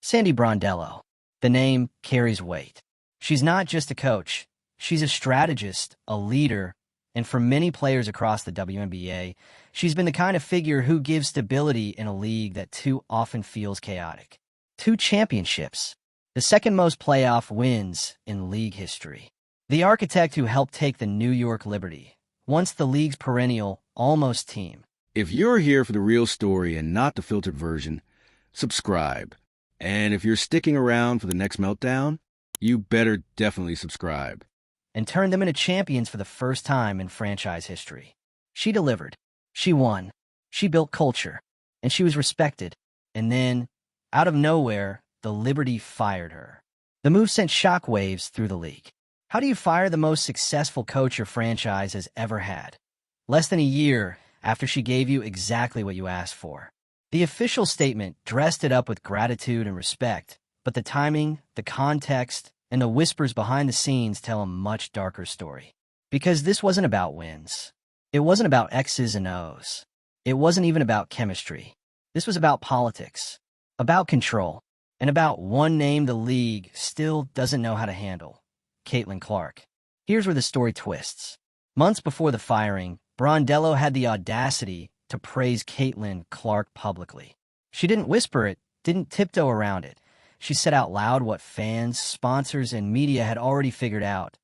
Sandy Brondello. The name carries weight. She's not just a coach. She's a strategist, a leader, and for many players across the WNBA, she's been the kind of figure who gives stability in a league that too often feels chaotic. 2 championships, the second most playoff wins in league history. The architect who helped take the New York Liberty, once the league's perennial almost team. If you're here for the real story and not the filtered version, subscribe. And if you're sticking around for the next meltdown, you better definitely subscribe. And turned them into champions for the first time in franchise history. She delivered. She won. She built culture. And she was respected. And then, out of nowhere, the Liberty fired her. The move sent shockwaves through the league. How do you fire the most successful coach your franchise has ever had? Less than a year after she gave you exactly what you asked for. The official statement dressed it up with gratitude and respect, but the timing, the context, and the whispers behind the scenes tell a much darker story. Because this wasn't about wins. It wasn't about X's and O's. It wasn't even about chemistry. This was about politics, about control, and about one name the league still doesn't know how to handle: Caitlin Clark. Here's where the story twists. Months before the firing, Brondello had the audacity to praise Caitlin Clark publicly. She didn't whisper it, didn't tiptoe around it. She said out loud what fans, sponsors, and media had already figured out.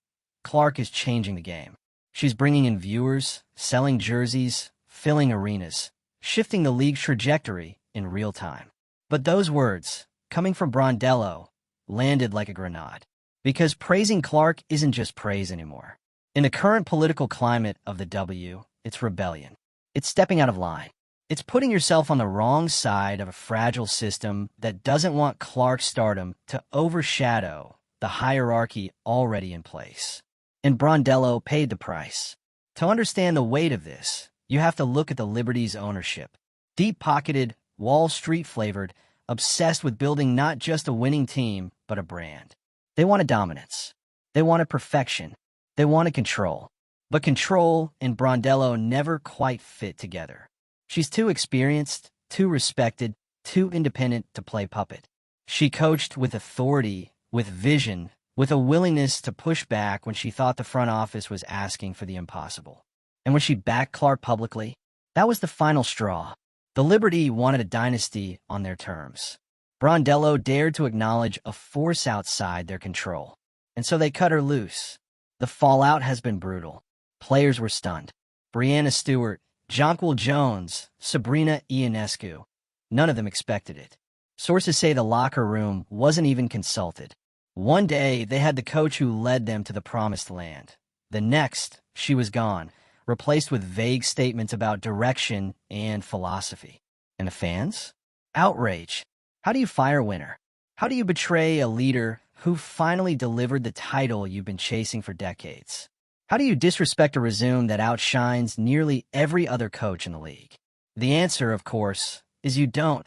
Clark is changing the game. She's bringing in viewers, selling jerseys, filling arenas, shifting the league's trajectory in real time. But those words, coming from Brondello, landed like a grenade. Because praising Clark isn't just praise anymore. In the current political climate of the W, it's rebellion. It's stepping out of line. It's putting yourself on the wrong side of a fragile system that doesn't want Clark's stardom to overshadow the hierarchy already in place. And Brondello paid the price. To understand the weight of this, you have to look at the Liberty's ownership. Deep-pocketed, Wall Street-flavored, obsessed with building not just a winning team, but a brand. They wanted dominance. They wanted perfection. They wanted control. But control and Brondello never quite fit together. She's too experienced, too respected, too independent to play puppet. She coached with authority, with vision, with a willingness to push back when she thought the front office was asking for the impossible. And when she backed Clark publicly, that was the final straw. The Liberty wanted a dynasty on their terms. Brondello dared to acknowledge a force outside their control. And so they cut her loose. The fallout has been brutal. Players were stunned. Breanna Stewart, Jonquil Jones, Sabrina Ionescu. None of them expected it. Sources say the locker room wasn't even consulted. One day, they had the coach who led them to the promised land. The next, she was gone, replaced with vague statements about direction and philosophy. And the fans? Outrage. How do you fire a winner? How do you betray a leader who finally delivered the title you've been chasing for decades? How do you disrespect a resume that outshines nearly every other coach in the league? The answer, of course, is you don't,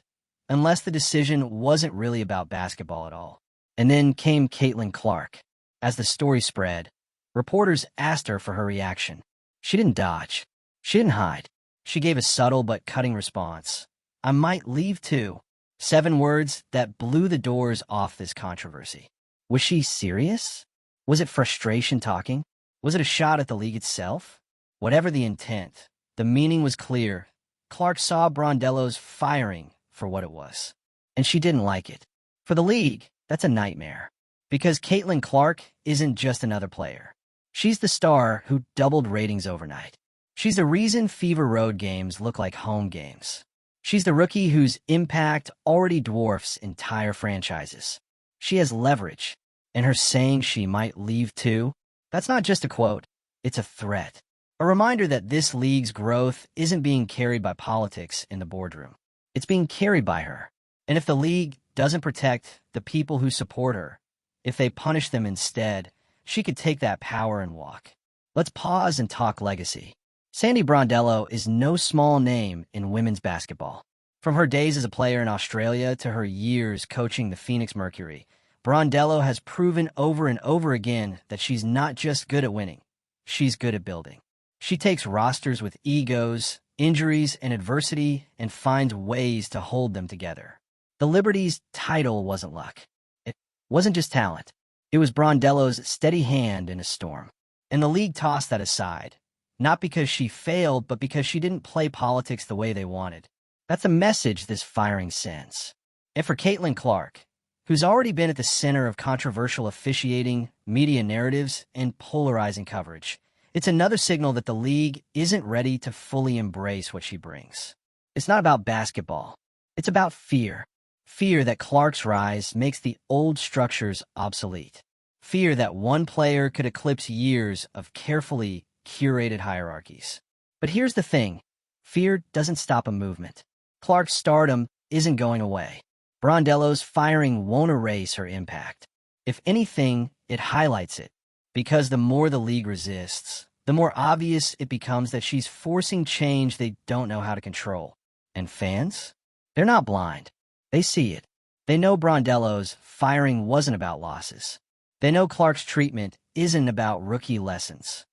unless the decision wasn't really about basketball at all. And then came Caitlin Clark. As the story spread, reporters asked her for her reaction. She didn't dodge. She didn't hide. She gave a subtle but cutting response. I might leave too. 7 words that blew the doors off this controversy. Was she serious? Was it frustration talking? Was it a shot at the league itself? Whatever the intent, the meaning was clear. Clark saw Brondello's firing for what it was. And she didn't like it. For the league, that's a nightmare. Because Caitlin Clark isn't just another player. She's the star who doubled ratings overnight. She's the reason Fever Road games look like home games. She's the rookie whose impact already dwarfs entire franchises. She has leverage, and her saying she might leave too, that's not just a quote, it's a threat. A reminder that this league's growth isn't being carried by politics in the boardroom. It's being carried by her. And if the league doesn't protect the people who support her, if they punish them instead, she could take that power and walk. Let's pause and talk legacy. Sandy Brondello is no small name in women's basketball. From her days as a player in Australia to her years coaching the Phoenix Mercury, Brondello has proven over and over again that she's not just good at winning, she's good at building. She takes rosters with egos, injuries, and adversity and finds ways to hold them together. The Liberty's title wasn't luck. It wasn't just talent. It was Brondello's steady hand in a storm. And the league tossed that aside, not because she failed, but because she didn't play politics the way they wanted. That's a message this firing sends. And for Caitlin Clark, who's already been at the center of controversial officiating, media narratives, and polarizing coverage, it's another signal that the league isn't ready to fully embrace what she brings. It's not about basketball. It's about fear. Fear that Clark's rise makes the old structures obsolete. Fear that one player could eclipse years of carefully curated hierarchies. But here's the thing. Fear doesn't stop a movement. Clark's stardom isn't going away. Brondello's firing won't erase her impact. If anything, it highlights it. Because the more the league resists, the more obvious it becomes that she's forcing change they don't know how to control. And fans? They're not blind. They see it. They know Brondello's firing wasn't about losses. They know Clark's treatment isn't about rookie lessons.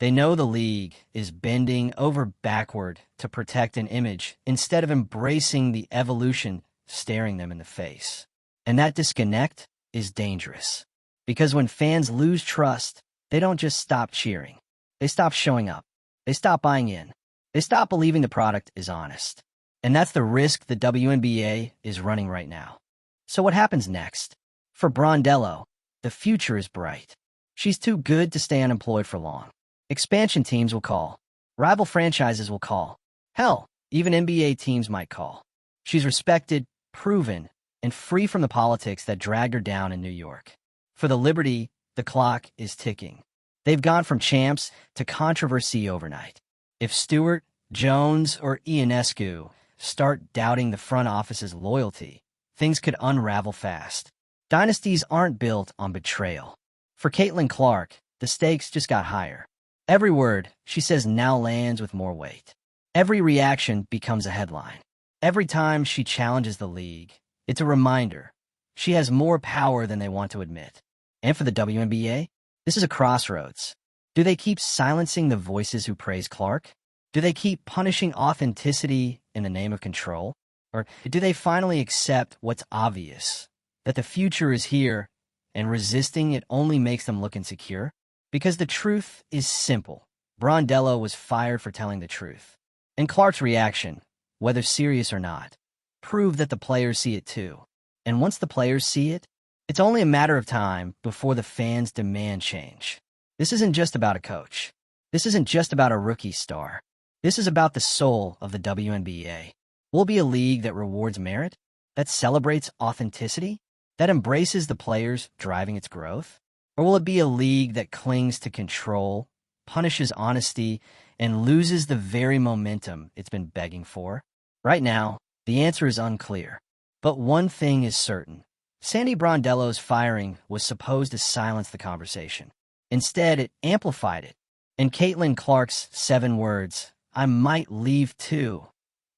They know the league is bending over backward to protect an image instead of embracing the evolution staring them in the face. And that disconnect is dangerous. Because when fans lose trust, they don't just stop cheering. They stop showing up. They stop buying in. They stop believing the product is honest. And that's the risk the WNBA is running right now. So what happens next? For Brondello, the future is bright. She's too good to stay unemployed for long. Expansion teams will call. Rival franchises will call. Hell, even NBA teams might call. She's respected, proven, and free from the politics that dragged her down in New York. For the Liberty, the clock is ticking. They've gone from champs to controversy overnight. If Stewart, Jones, or Ionescu start doubting the front office's loyalty, things could unravel fast. Dynasties aren't built on betrayal. For Caitlin Clark, the stakes just got higher. Every word she says now lands with more weight. Every reaction becomes a headline. Every time she challenges the league, it's a reminder she has more power than they want to admit. And for the WNBA, this is a crossroads. Do they keep silencing the voices who praise Clark? Do they keep punishing authenticity in the name of control? Or do they finally accept what's obvious, that the future is here, and resisting it only makes them look insecure? Because the truth is simple. Brondello was fired for telling the truth. And Clark's reaction, whether serious or not, proved that the players see it too. And once the players see it, it's only a matter of time before the fans demand change. This isn't just about a coach. This isn't just about a rookie star. This is about the soul of the WNBA. Will it be a league that rewards merit, that celebrates authenticity, that embraces the players driving its growth? Or will it be a league that clings to control, punishes honesty, and loses the very momentum it's been begging for? Right now, the answer is unclear. But one thing is certain. Sandy Brondello's firing was supposed to silence the conversation. Instead, it amplified it. And Caitlin Clark's 7 words, "I might leave too,"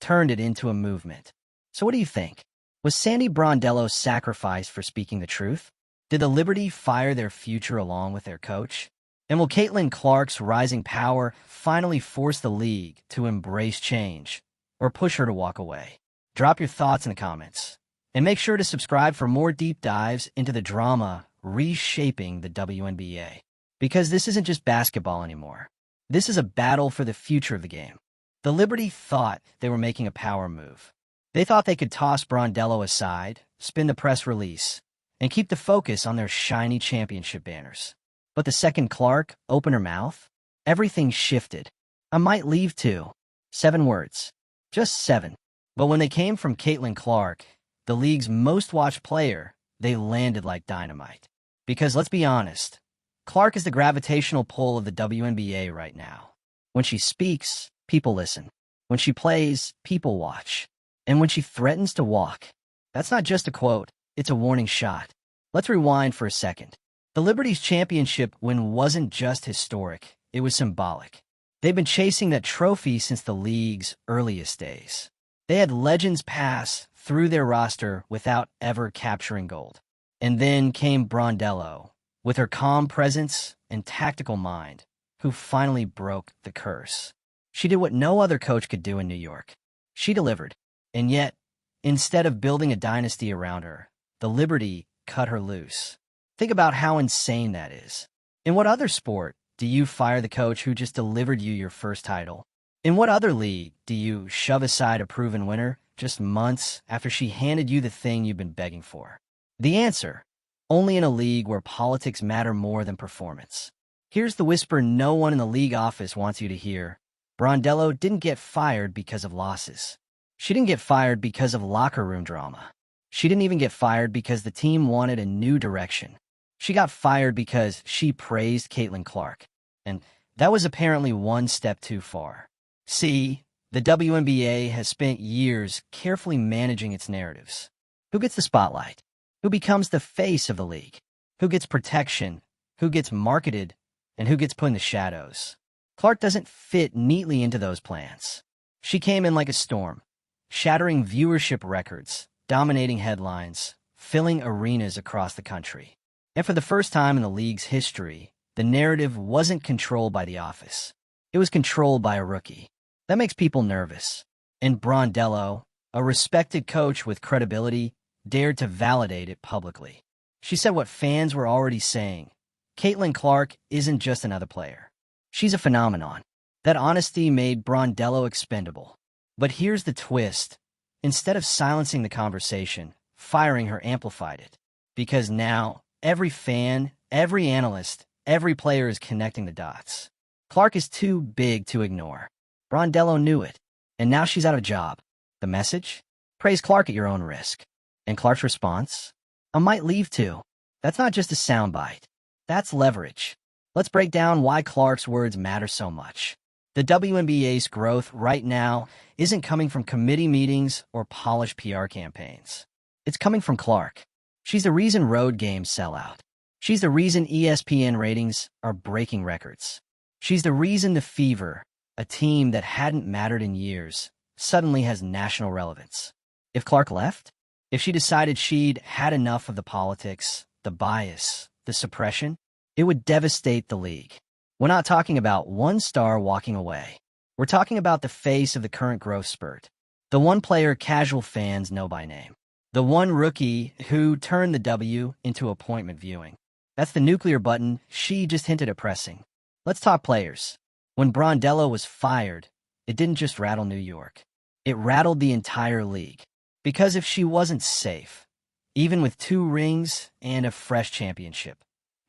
turned it into a movement. So what do you think? Was Sandy Brondello sacrificed for speaking the truth? Did the Liberty fire their future along with their coach? And will Caitlin Clark's rising power finally force the league to embrace change or push her to walk away? Drop your thoughts in the comments. And make sure to subscribe for more deep dives into the drama reshaping the WNBA. Because this isn't just basketball anymore. This is a battle for the future of the game. The Liberty thought they were making a power move. They thought they could toss Brondello aside, spin the press release, and keep the focus on their shiny championship banners. But the second Clark opened her mouth, everything shifted. "I might leave too." 7 words. Just 7. But when they came from Caitlin Clark, the league's most watched player, they landed like dynamite. Because let's be honest, Clark is the gravitational pull of the WNBA right now. When she speaks, people listen. When she plays, people watch. And when she threatens to walk, that's not just a quote, it's a warning shot. Let's rewind for a second. The Liberty's championship win wasn't just historic, it was symbolic. They've been chasing that trophy since the league's earliest days. They had legends pass through their roster without ever capturing gold. And then came Brondello, with her calm presence and tactical mind, who finally broke the curse. She did what no other coach could do in New York. She delivered. And yet, Instead of building a dynasty around her, the Liberty cut her loose. Think about how insane that is. In what other sport do you fire the coach who just delivered you your first title? In what other league do you shove aside a proven winner just months after she handed you the thing you've been begging for? The answer: only in a league where politics matter more than performance. Here's the whisper no one in the league office wants you to hear. Brondello didn't get fired because of losses. She didn't get fired because of locker room drama. She didn't even get fired because the team wanted a new direction. She got fired because she praised Caitlin Clark, and that was apparently one step too far. See, the WNBA has spent years carefully managing its narratives. Who gets the spotlight? Who becomes the face of the league? Who gets protection? Who gets marketed? And who gets put in the shadows? Clark doesn't fit neatly into those plans. She came in like a storm, shattering viewership records, dominating headlines, filling arenas across the country. And for the first time in the league's history, the narrative wasn't controlled by the office. It was controlled by a rookie. That makes people nervous. And Brondello, a respected coach with credibility, dared to validate it publicly. She said what fans were already saying: Caitlin Clark isn't just another player. She's a phenomenon. That honesty made Brondello expendable. But here's the twist. Instead of silencing the conversation, firing her amplified it. Because now, every fan, every analyst, every player is connecting the dots. Clark is too big to ignore. Brondello knew it, and now she's out of a job. The message? Praise Clark at your own risk. And Clark's response? I might leave too. That's not just a soundbite. That's leverage. Let's break down why Clark's words matter so much. The WNBA's growth right now isn't coming from committee meetings or polished PR campaigns. It's coming from Clark. She's the reason road games sell out. She's the reason ESPN ratings are breaking records. She's the reason the Fever, a team that hadn't mattered in years, suddenly has national relevance. If Clark left, if she decided she'd had enough of the politics, the bias, the suppression, it would devastate the league. We're not talking about one star walking away. We're talking about the face of the current growth spurt. The one player casual fans know by name. The one rookie who turned the W into appointment viewing. That's the nuclear button she just hinted at pressing. Let's talk players. When Brondello was fired, it didn't just rattle New York. It rattled the entire league. Because if she wasn't safe, even with 2 rings and a fresh championship,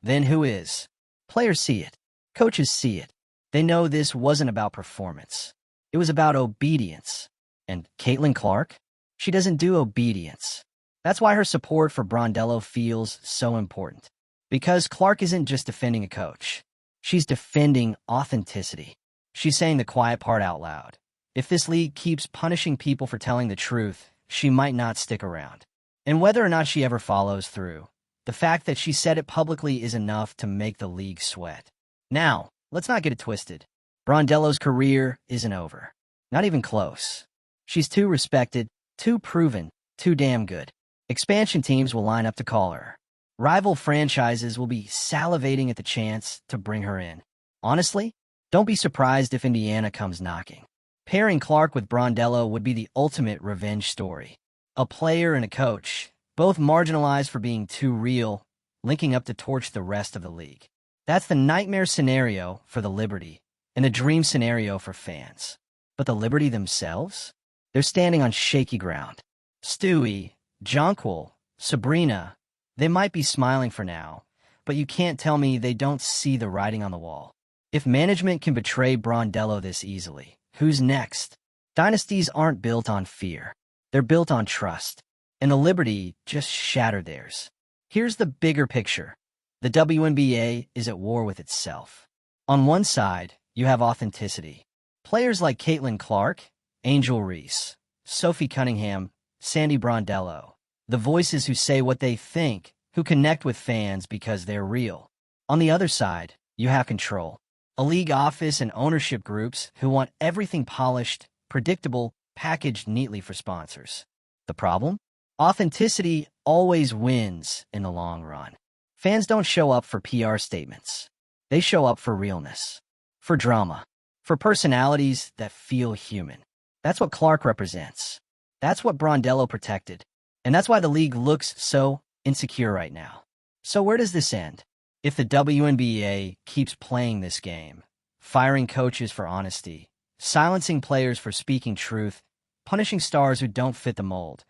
then who is? Players see it. Coaches see it. They know this wasn't about performance. It was about obedience. And Caitlin Clark? She doesn't do obedience. That's why her support for Brondello feels so important. Because Clark isn't just defending a coach. She's defending authenticity. She's saying the quiet part out loud. If this league keeps punishing people for telling the truth, she might not stick around. And whether or not she ever follows through, the fact that she said it publicly is enough to make the league sweat. Now, let's not get it twisted. Brondello's career isn't over. Not even close. She's too respected, too proven, too damn good. Expansion teams will line up to call her. Rival franchises will be salivating at the chance to bring her in. Honestly, don't be surprised if Indiana comes knocking. Pairing Clark with Brondello would be the ultimate revenge story. A player and a coach, both marginalized for being too real, linking up to torch the rest of the league. That's the nightmare scenario for the Liberty, and the dream scenario for fans. But the Liberty themselves? They're standing on shaky ground. Stewie, Jonquil, Sabrina, they might be smiling for now, but you can't tell me they don't see the writing on the wall. If management can betray Brondello this easily, who's next? Dynasties aren't built on fear. They're built on trust. And the Liberty just shattered theirs. Here's the bigger picture. The WNBA is at war with itself. On one side, you have authenticity. Players like Caitlin Clark, Angel Reese, Sophie Cunningham, Sandy Brondello. The voices who say what they think, who connect with fans because they're real. On the other side, you have control. A league office and ownership groups who want everything polished, predictable, packaged neatly for sponsors. The problem? Authenticity always wins in the long run. Fans don't show up for PR statements. They show up for realness, for drama, for personalities that feel human. That's what Clark represents. That's what Brondello protected. And that's why the league looks so insecure right now. So where does this end? If the WNBA keeps playing this game, firing coaches for honesty, silencing players for speaking truth, punishing stars who don't fit the mold,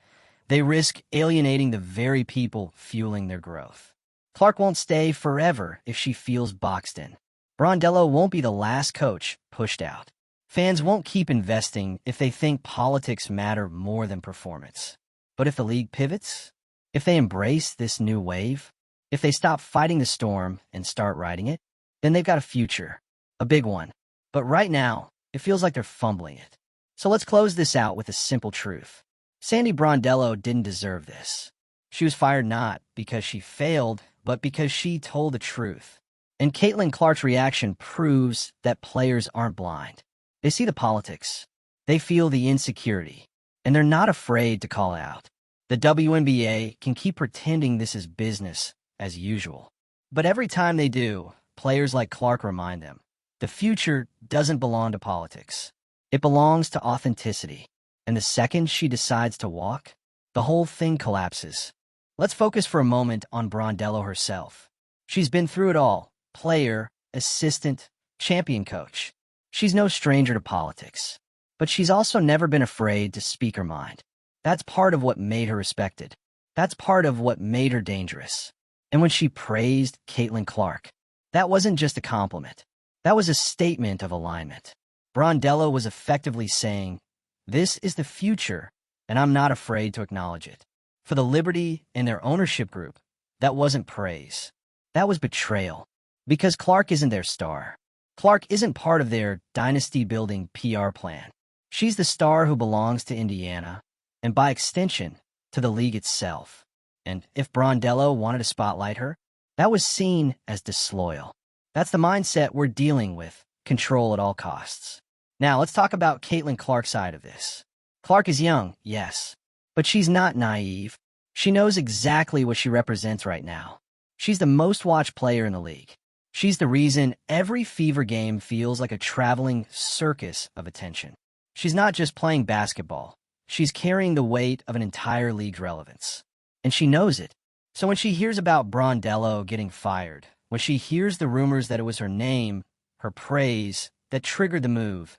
they risk alienating the very people fueling their growth. Clark won't stay forever if she feels boxed in. Brondello won't be the last coach pushed out. Fans won't keep investing if they think politics matter more than performance. But if the league pivots, if they embrace this new wave, if they stop fighting the storm and start riding it, then they've got a future, a big one. But right now, it feels like they're fumbling it. So let's close this out with a simple truth. Sandy Brondello didn't deserve this. She was fired not because she failed, but because she told the truth. And Caitlin Clark's reaction proves that players aren't blind. They see the politics. They feel the insecurity. And they're not afraid to call out. The WNBA can keep pretending this is business as usual. But every time they do, players like Clark remind them, the future doesn't belong to politics. It belongs to authenticity. And the second she decides to walk, the whole thing collapses. Let's focus for a moment on Brondello herself. She's been through it all. Player, assistant, champion coach. She's no stranger to politics. But she's also never been afraid to speak her mind. That's part of what made her respected. That's part of what made her dangerous. And when she praised Caitlin Clark, that wasn't just a compliment. That was a statement of alignment. Brondello was effectively saying, this is the future, and I'm not afraid to acknowledge it. For the Liberty and their ownership group, that wasn't praise. That was betrayal. Because Clark isn't their star. Clark isn't part of their dynasty-building PR plan. She's the star who belongs to Indiana, and by extension, to the league itself. And if Brondello wanted to spotlight her, that was seen as disloyal. That's the mindset we're dealing with, control at all costs. Now, let's talk about Caitlin Clark's side of this. Clark is young, yes, but she's not naive. She knows exactly what she represents right now. She's the most watched player in the league. She's the reason every Fever game feels like a traveling circus of attention. She's not just playing basketball. She's carrying the weight of an entire league's relevance. And she knows it. So when she hears about Brondello getting fired, when she hears the rumors that it was her name, her praise, that triggered the move,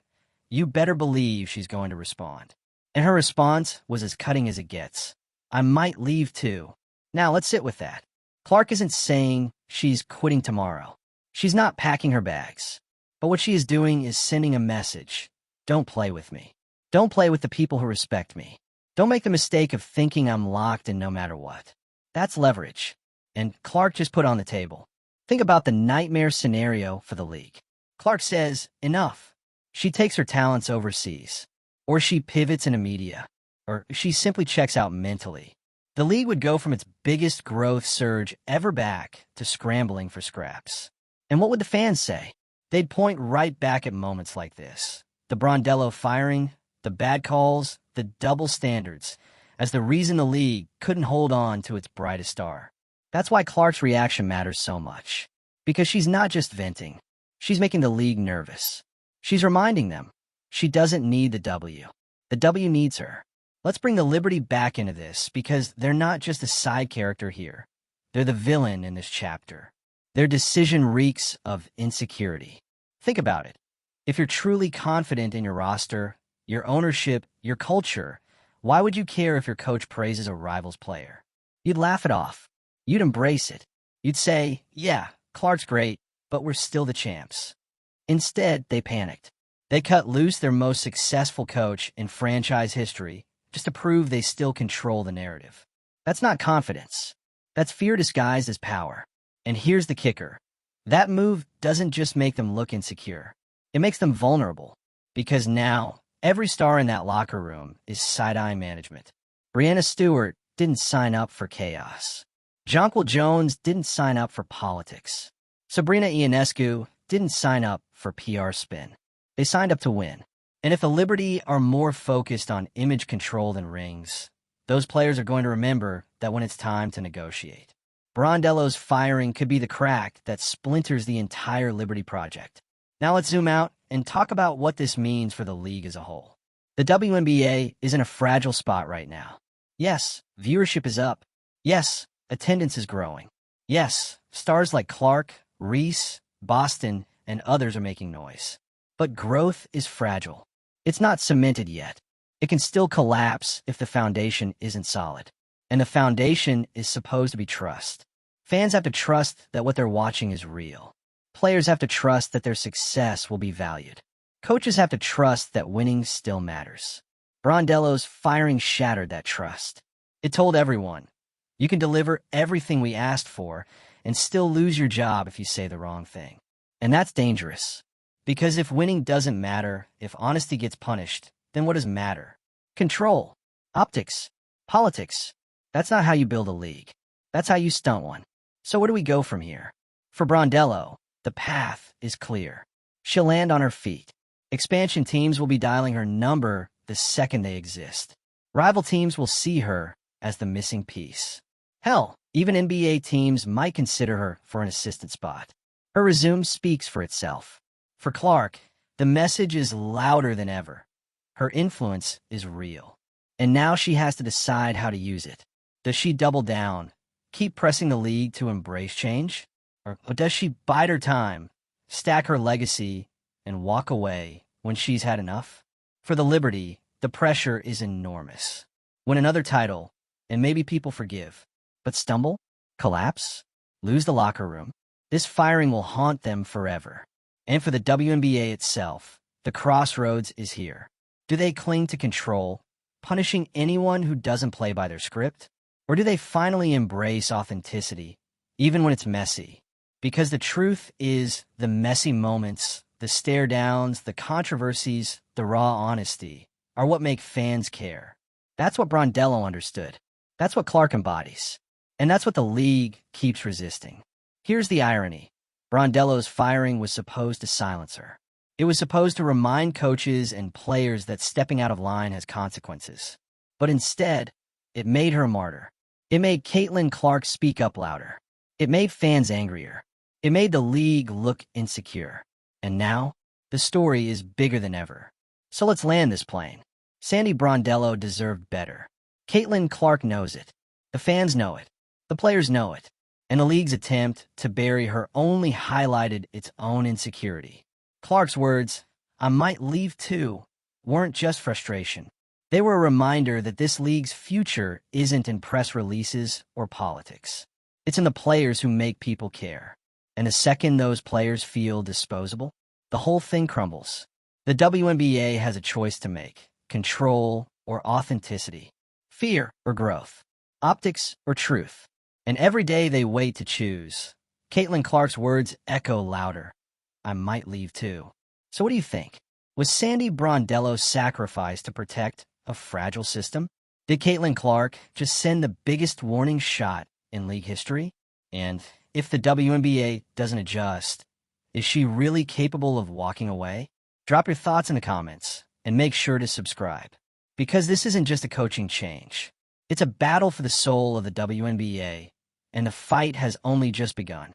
you better believe she's going to respond. And her response was as cutting as it gets. I might leave too. Now let's sit with that. Clark isn't saying she's quitting tomorrow. She's not packing her bags. But what she is doing is sending a message. Don't play with me. Don't play with the people who respect me. Don't make the mistake of thinking I'm locked in no matter what. That's leverage. And Clark just put on the table. Think about the nightmare scenario for the league. Clark says, enough. She takes her talents overseas. Or she pivots into media. Or she simply checks out mentally. The league would go from its biggest growth surge ever back to scrambling for scraps. And what would the fans say? They'd point right back at moments like this. The Brondello firing, the bad calls, the double standards, as the reason the league couldn't hold on to its brightest star. That's why Clark's reaction matters so much. Because she's not just venting. She's making the league nervous. She's reminding them. She doesn't need the W. The W needs her. Let's bring the Liberty back into this, because they're not just a side character here. They're the villain in this chapter. Their decision reeks of insecurity. Think about it. If you're truly confident in your roster, your ownership, your culture, why would you care if your coach praises a rival's player? You'd laugh it off. You'd embrace it. You'd say, yeah, Clark's great, but we're still the champs. Instead, they panicked. They cut loose their most successful coach in franchise history just to prove they still control the narrative. That's not confidence. That's fear disguised as power. And here's the kicker. That move doesn't just make them look insecure. It makes them vulnerable. Because now, every star in that locker room is side-eye management. Breanna Stewart didn't sign up for chaos. Jonquil Jones didn't sign up for politics. Sabrina Ionescu didn't sign up for PR spin. They signed up to win. And if the Liberty are more focused on image control than rings, those players are going to remember that when it's time to negotiate. Brondello's firing could be the crack that splinters the entire Liberty project. Now let's zoom out and talk about what this means for the league as a whole. The WNBA is in a fragile spot right now. Yes, viewership is up. Yes, attendance is growing. Yes, stars like Clark, Reese, Boston, and others are making noise. But growth is fragile. It's not cemented yet. It can still collapse if the foundation isn't solid. And the foundation is supposed to be trust. Fans have to trust that what they're watching is real. Players have to trust that their success will be valued. Coaches have to trust that winning still matters. Brondello's firing shattered that trust. It told everyone, you can deliver everything we asked for and still lose your job if you say the wrong thing. And that's dangerous. Because if winning doesn't matter, if honesty gets punished, then what does matter? Control, optics, politics. That's not how you build a league. That's how you stunt one. So where do we go from here? For Brondello, the path is clear. She'll land on her feet. Expansion teams will be dialing her number the second they exist. Rival teams will see her as the missing piece. Hell, even NBA teams might consider her for an assistant spot. Her resume speaks for itself. For Clark, the message is louder than ever. Her influence is real. And now she has to decide how to use it. Does she double down, keep pressing the league to embrace change? Or does she bide her time, stack her legacy, and walk away when she's had enough? For the Liberty, the pressure is enormous. Win another title, and maybe people forgive. But stumble, collapse, lose the locker room, this firing will haunt them forever. And for the WNBA itself, the crossroads is here. Do they cling to control, punishing anyone who doesn't play by their script? Or do they finally embrace authenticity, even when it's messy? Because the truth is, the messy moments, the stare-downs, the controversies, the raw honesty, are what make fans care. That's what Brondello understood. That's what Clark embodies. And that's what the league keeps resisting. Here's the irony. Brondello's firing was supposed to silence her. It was supposed to remind coaches and players that stepping out of line has consequences. But instead, it made her a martyr. It made Caitlin Clark speak up louder. It made fans angrier. It made the league look insecure. And now, the story is bigger than ever. So let's land this plane. Sandy Brondello deserved better. Caitlin Clark knows it. The fans know it. The players know it. And the league's attempt to bury her only highlighted its own insecurity. Clark's words, "I might leave too," weren't just frustration. They were a reminder that this league's future isn't in press releases or politics. It's in the players who make people care. And the second those players feel disposable, the whole thing crumbles. The WNBA has a choice to make: control or authenticity, fear or growth, optics or truth. And every day they wait to choose. Caitlin Clark's words echo louder. I might leave too. So what do you think? Was Sandy Brondello sacrificed to protect a fragile system? Did Caitlin Clark just send the biggest warning shot in league history? And if the WNBA doesn't adjust, is she really capable of walking away? Drop your thoughts in the comments and make sure to subscribe. Because this isn't just a coaching change. It's a battle for the soul of the WNBA, and the fight has only just begun.